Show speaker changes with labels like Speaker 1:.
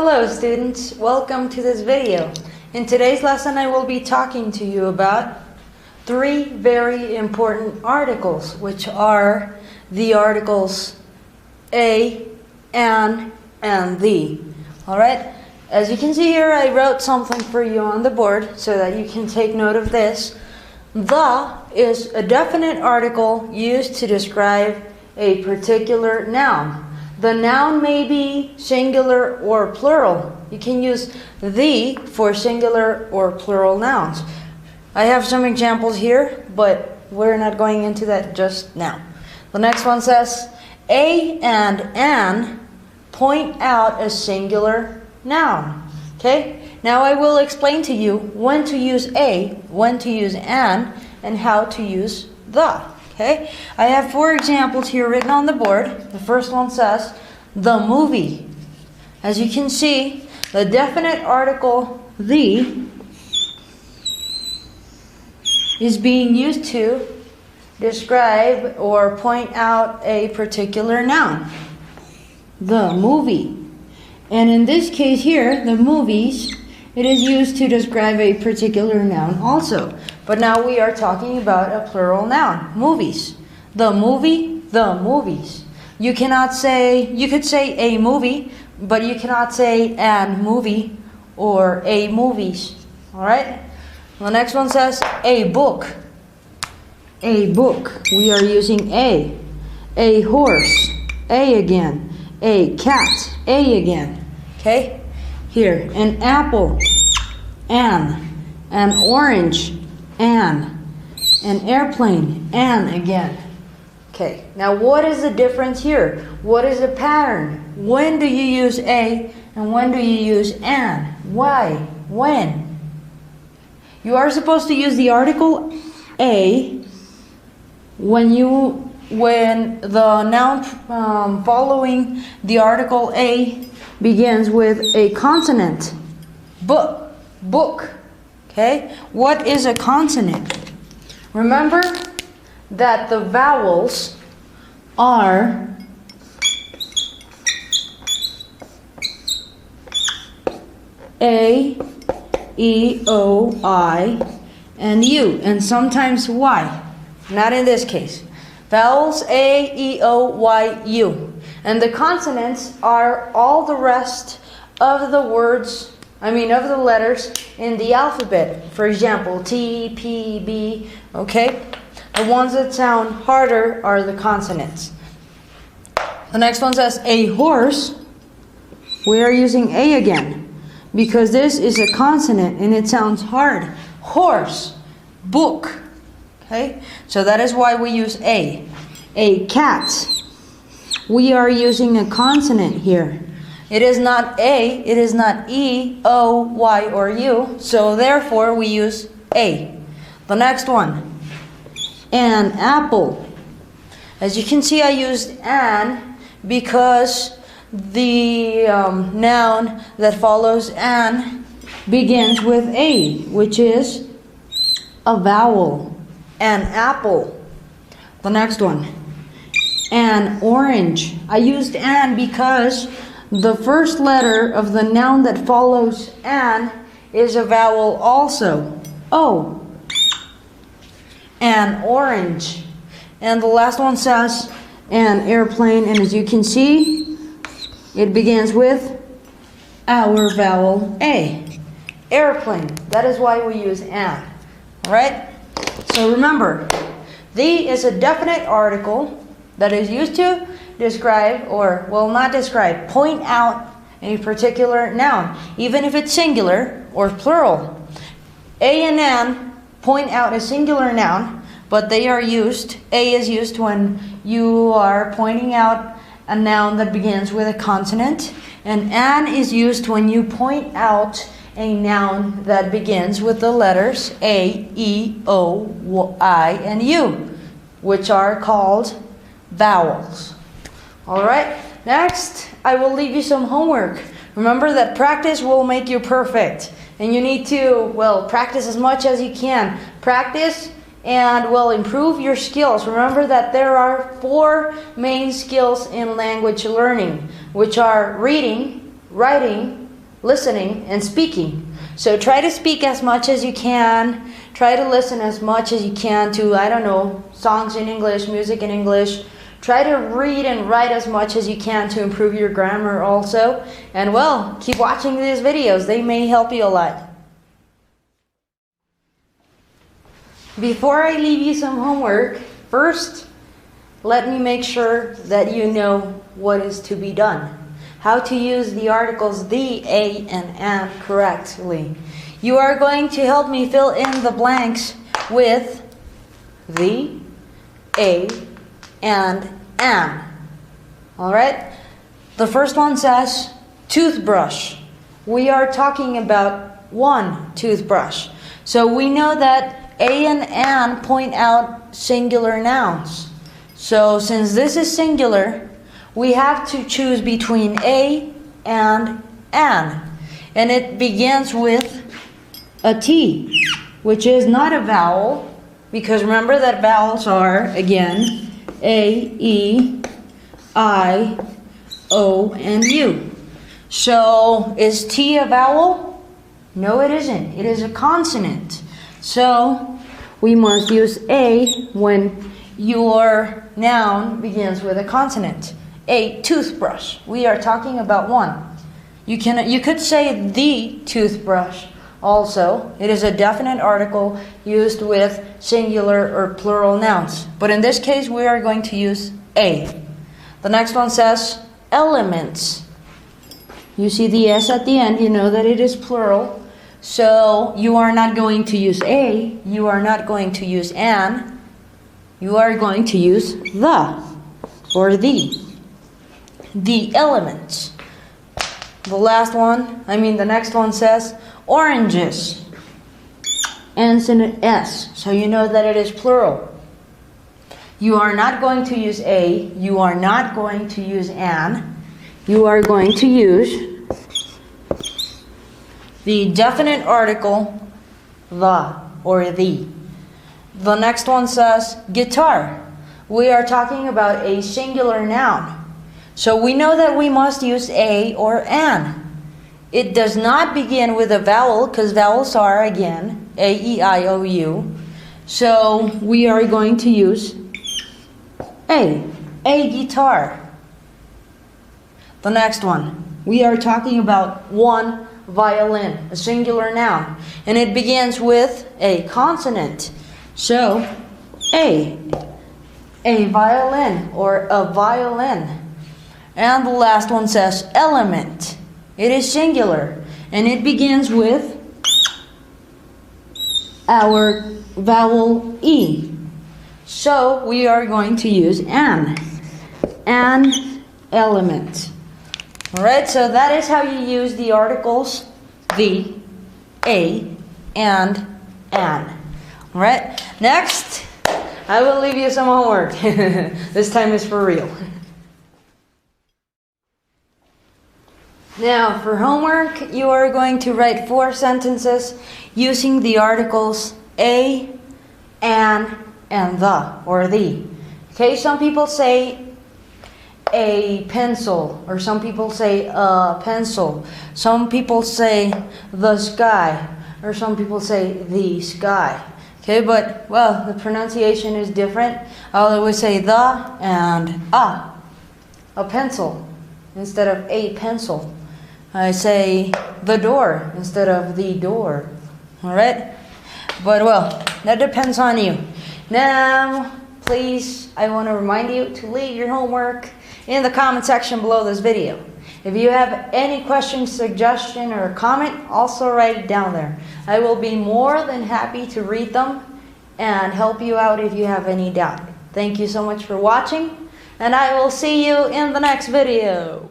Speaker 1: Hello students, welcome to this video. In today's lesson I will be talking to you about three very important articles, which are the articles a, and the. Alright, as you can see here I wrote something for you on the board so that you can take note of this. The is a definite article used to describe a particular noun. The noun may be singular or plural. You can use the for singular or plural nouns. I have some examples here, but we're not going into that just now. The next one says, a and an point out a singular noun. Okay? Now I will explain to you when to use a, when to use an, and how to use the. Okay, I have four examples here written on the board. The first one says, the movie. As you can see, the definite article, the, is being used to describe or point out a particular noun. The movie. And in this case here, the movies, it is used to describe a particular noun also. But now we are talking about a plural noun, movies. The movie, the movies. You cannot say, you could say a movie, but you cannot say an movie or a movies. Alright? The next one says a book. A book. We are using a. A horse. A again. A cat. A again. Okay? Here. An apple. An orange. An airplane, an again. Okay, now what is the difference here? What is the pattern? When do you use a and when do you use an? Why? When? You are supposed to use the article a when the noun following the article a begins with a consonant. Book. Okay, what is a consonant? Remember that the vowels are A, E, O, I, and U, and sometimes Y. Not in this case. Vowels A, E, O, Y, U. And the consonants are all the rest of the words, of the letters in the alphabet. For example, T, P, B, okay? The ones that sound harder are the consonants. The next one says a horse. We are using a again because this is a consonant and it sounds hard. Horse, book, okay? So that is why we use a. A cat. We are using a consonant here. It is not A, it is not E, O, Y, or U, so therefore we use A. The next one, an apple. As you can see, I used an because the noun that follows an begins with A, which is a vowel. An apple. The next one, an orange. I used an because the first letter of the noun that follows an is a vowel also. O. An orange. And the last one says an airplane, and as you can see, it begins with our vowel A. Airplane. That is why we use an. Alright? So remember, the is a definite article that is used to describe, or well, not describe, point out a particular noun, even if it's singular or plural. A and an point out a singular noun, but they are used, a is used when you are pointing out a noun that begins with a consonant, and an is used when you point out a noun that begins with the letters A, E, O, I, and U, which are called vowels. Alright, next I will leave you some homework. Remember that practice will make you perfect. And you need to, well, practice as much as you can. Practice and, well, improve your skills. Remember that there are 4 main skills in language learning, which are reading, writing, listening and speaking. So try to speak as much as you can. Try to listen as much as you can to, I don't know, songs in English, music in English. Try to read and write as much as you can to improve your grammar also. And well, keep watching these videos. They may help you a lot. Before I leave you some homework, first, let me make sure that you know what is to be done. How to use the articles the, a, and an correctly. You are going to help me fill in the blanks with the, a, and an. Alright? The first one says toothbrush. We are talking about one toothbrush. So we know that a and an point out singular nouns. So since this is singular, we have to choose between a and an. And it begins with a T, which is not a vowel, because remember that vowels are, again, A, E, I, O, and U. So is T a vowel? No, it isn't. It is a consonant. So we must use A when your noun begins with a consonant. A toothbrush. We are talking about one. You could say the toothbrush also. It is a definite article used with singular or plural nouns. But in this case, we are going to use a. The next one says elements. You see the S at the end, you know that it is plural. So you are not going to use a, you are not going to use an, you are going to use the or the. The elements. The next one says oranges. Ends in an S, so you know that it is plural. You are not going to use a, you are not going to use an, you are going to use the definite article the or the. The next one says guitar. We are talking about a singular noun. So we know that we must use a or an. It does not begin with a vowel because vowels are, again, A, E, I, O, U. So we are going to use a guitar. The next one, we are talking about one violin, a singular noun. And it begins with a consonant. So a violin or a violin. And the last one says element. It is singular and it begins with our vowel E. So we are going to use an element. Alright, so that is how you use the articles the, a, and an. Alright, next I will leave you some homework. This time is for real. Now, for homework, you are going to write 4 sentences using the articles a, an, and the, or the. Okay, some people say a pencil, or some people say a pencil. Some people say the sky, or some people say the sky. Okay, but, well, the pronunciation is different. I'll always say the and a pencil, instead of a pencil. I say the door instead of the door. Alright? But well, that depends on you. Now, please, I want to remind you to leave your homework in the comment section below this video. If you have any question, suggestion, or comment, also write it down there. I will be more than happy to read them and help you out if you have any doubt. Thank you so much for watching, and I will see you in the next video.